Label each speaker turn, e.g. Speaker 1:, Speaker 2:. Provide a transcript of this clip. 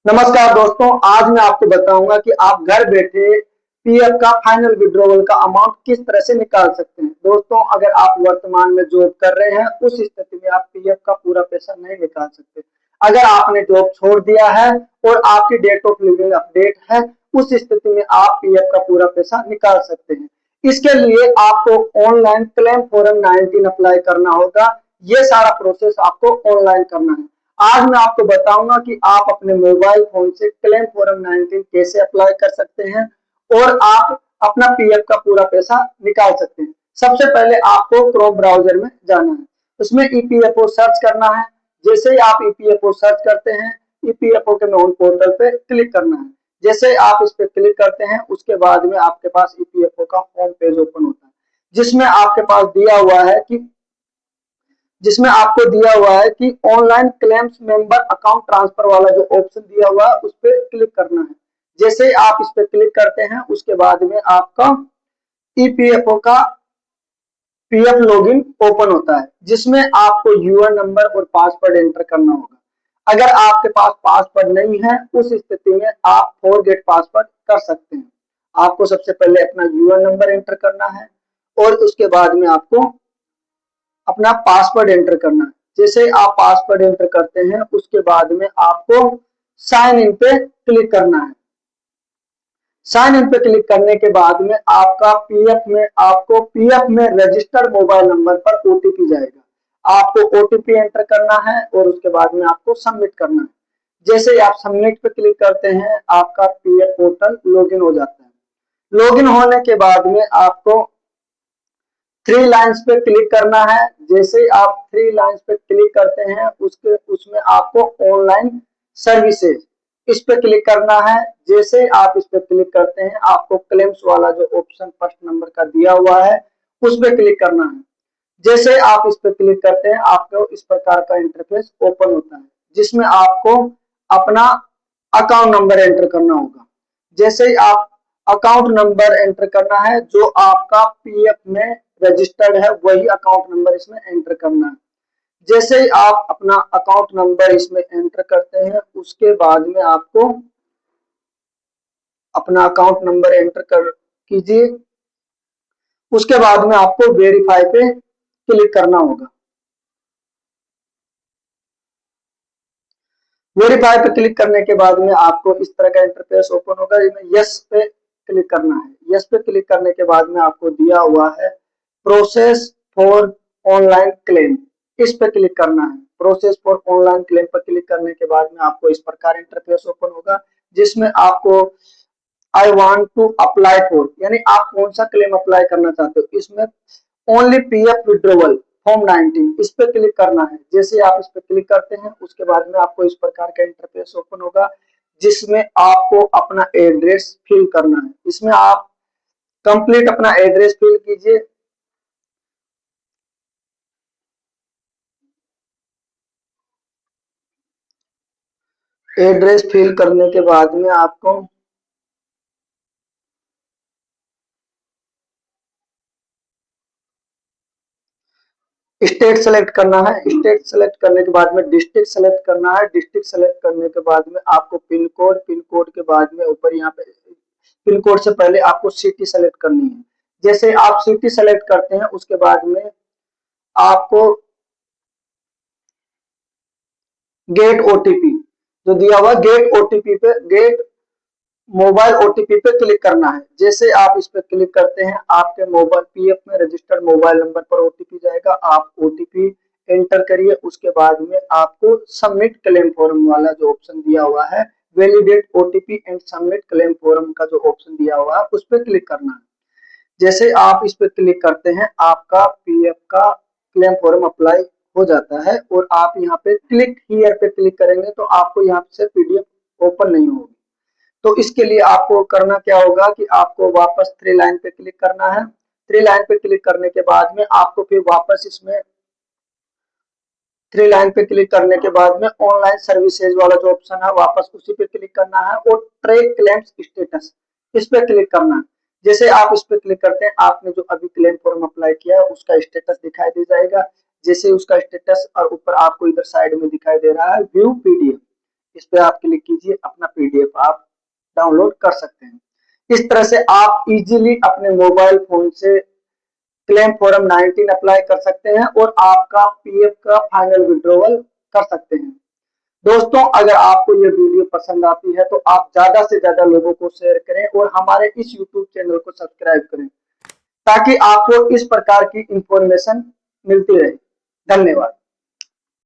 Speaker 1: नमस्कार दोस्तों, आज मैं आपको बताऊंगा कि आप घर बैठे पीएफ का फाइनल विड्रॉवल का अमाउंट किस तरह से निकाल सकते हैं। दोस्तों, अगर आप वर्तमान में जॉब कर रहे हैं उस स्थिति में आप पीएफ का पूरा पैसा नहीं निकाल सकते। अगर आपने जॉब छोड़ दिया है और आपकी डेट ऑफ लिविंग अपडेट है, उस स्थिति में आप पीएफ का पूरा पैसा निकाल सकते हैं। इसके लिए आपको ऑनलाइन क्लेम फॉर्म 19 अप्लाई करना होगा। ये सारा प्रोसेस आपको ऑनलाइन करना है। आज मैं आपको बताऊंगा कि आप अपने मोबाइल फोन से क्लेम फॉर्म 19 कैसे अप्लाई कर सकते हैं और आप अपना पीएफ का पूरा पैसा निकाल सकते हैं। सबसे पहले आपको क्रोम ब्राउजर में जाना है, उसमें ईपीएफओ सर्च करना है। जैसे ही आप ईपीएफओ सर्च करते हैं, ईपीएफओ के मेन पोर्टल पे क्लिक करना है। जैसे आप इस पे क्लिक करते हैं, उसके बाद में आपके पास ईपीएफओ का होम पेज ओपन होता है, जिसमें आपके पास दिया हुआ है कि जिसमें आपको दिया हुआ है कि online claims member account transfer वाला जो ऑप्शन दिया हुआ है उस पर क्लिक करना है। जैसे आप इस पर क्लिक करते हैं, उसके बाद में आपका ईपीएफओ का पीएफ लॉगिन ओपन होता है, जिसमें आपको यूआईएन नंबर और पासवर्ड एंटर करना होगा। अगर आपके पास पासवर्ड नहीं है, उस स्थिति में आप फॉरगेट पासवर्ड कर सकते हैं। आपको सबसे पहले अपना यूआईएन नंबर एंटर करना है और उसके बाद में आपको अपना पासवर्ड एंटर करना है। जैसे आप पासवर्ड एंटर करते हैं, उसके बाद में आपको साइन इन पे क्लिक करना है। साइन इन पे क्लिक करने के बाद में आपको पीएफ में रजिस्टर्ड मोबाइल नंबर पर ओटीपी जाएगा। आपको ओटीपी एंटर करना है और उसके बाद में आपको सबमिट करना है। जैसे ही आप सबमिट पे क्लिक करते हैं, आपका पीएफ पोर्टल लॉगिन हो जाता है। लॉगिन होने के बाद में आपको थ्री लाइंस पे क्लिक करना है। जैसे ही आप थ्री लाइंस पे क्लिक करते हैं, उसमें आपको ऑनलाइन सर्विसेज इस पे क्लिक करना है। जैसे आप इस पे क्लिक करते हैं, आपको क्लेम्स वाला जो ऑप्शन फर्स्ट नंबर का दिया हुआ है उस पे क्लिक करना है। जैसे आप इस पे क्लिक करते हैं, आपको इस प्रकार का इंटरफेस ओपन होता है, जिसमें आपको अपना अकाउंट नंबर एंटर करना होगा। जैसे ही आप अकाउंट नंबर एंटर करना है, जो आपका पीएफ में रजिस्टर्ड है वही अकाउंट नंबर इसमें एंटर करना है। जैसे ही आप अपना अकाउंट नंबर इसमें एंटर करते हैं, उसके बाद में आपको अपना अकाउंट नंबर एंटर कर कीजिए। उसके बाद में आपको वेरीफाई पे क्लिक करना होगा। वेरीफाई पे क्लिक करने के बाद में आपको इस तरह का इंटरफेस ओपन होगा। यस पे क्लिक करना है। यस पे क्लिक करने के बाद में आपको दिया हुआ है प्रोसेस फॉर ऑनलाइन क्लेम, इस पे क्लिक करना है। प्रोसेस फॉर ऑनलाइन क्लेम पर क्लिक करने के बाद में आपको इस प्रकार इंटरफेस ओपन होगा, जिसमें आपको I want to apply for, यानी आप कौन सा क्लेम अप्लाई करना चाहते हो, इसमें ओनली पीएफ विड्रॉवल फॉर्म 19 इस पे क्लिक करना है। जैसे आप इस पे क्लिक करते हैं, उसके बाद में आपको इस प्रकार का इंटरफेस ओपन होगा, जिसमें आपको अपना एड्रेस फिल करना है। इसमें आप कंप्लीट अपना एड्रेस फिल कीजिए। एड्रेस फिल करने के बाद में आपको स्टेट सेलेक्ट करना है। स्टेट सेलेक्ट करने के बाद में डिस्ट्रिक्ट सेलेक्ट करना है। डिस्ट्रिक्ट सेलेक्ट करने के बाद में आपको पिन कोड के बाद में ऊपर यहाँ पे पिन कोड से पहले आपको सिटी सेलेक्ट करनी है। जैसे आप सिटी सेलेक्ट करते हैं, उसके बाद में आपको गेट ओटीपी जो दिया हुआ गेट मोबाइल ओटीपी पे क्लिक करना है। जैसे आप इस पे क्लिक करते हैं, आपके मोबाइल पीएफ में रजिस्टर्ड मोबाइल नंबर पर ओटीपी जाएगा। आप ओटीपी एंटर करिए। उसके बाद में आपको सबमिट क्लेम फॉर्म वाला जो ऑप्शन दिया हुआ है, validate OTP and submit claim form का जो ऑप्शन दिया हुआ है उस पर क्लिक करना है। जैसे आप इस पे क्लिक करते हैं, आपका पीएफ का क्लेम फॉर्म अप्लाई हो जाता है और आप यहाँ पे क्लिक हियर पे क्लिक करेंगे तो आपको यहाँ से पीडीएफ ओपन नहीं होगी। तो इसके लिए आपको करना क्या होगा कि आपको वापस थ्री लाइन पे क्लिक करना है। थ्री लाइन पे क्लिक करने के बाद में आपको फिर वापस इसमें थ्री लाइन पे क्लिक करने के बाद में ऑनलाइन सर्विसेज वाला जो ऑप्शन है वापस उसी पे क्लिक करना है और ट्रैक क्लेम्स स्टेटस इस पे क्लिक करना है। जैसे आप इस पे क्लिक करते हैं, आपने जो अभी क्लेम फॉर्म अप्लाई किया है उसका स्टेटस दिखाई दे जाएगा। जैसे उसका स्टेटस और ऊपर आपको इधर साइड में दिखाई दे रहा है व्यू पीडीएफ, इस पे आप क्लिक कीजिए, अपना पीडीएफ आप डाउनलोड कर सकते हैं। इस तरह से आप इजीली अपने मोबाइल फोन से क्लेम फॉर्म 19 अप्लाई कर सकते हैं और आपका पीएफ का फाइनल विड्रॉवल कर सकते हैं। दोस्तों, अगर आपको ये वीडियो पसंद आती है तो आप ज्यादा से ज्यादा लोगों को शेयर करें और हमारे इस यूट्यूब चैनल को सब्सक्राइब करें ताकि आपको इस प्रकार की इंफॉर्मेशन मिलती रहे। धन्यवाद।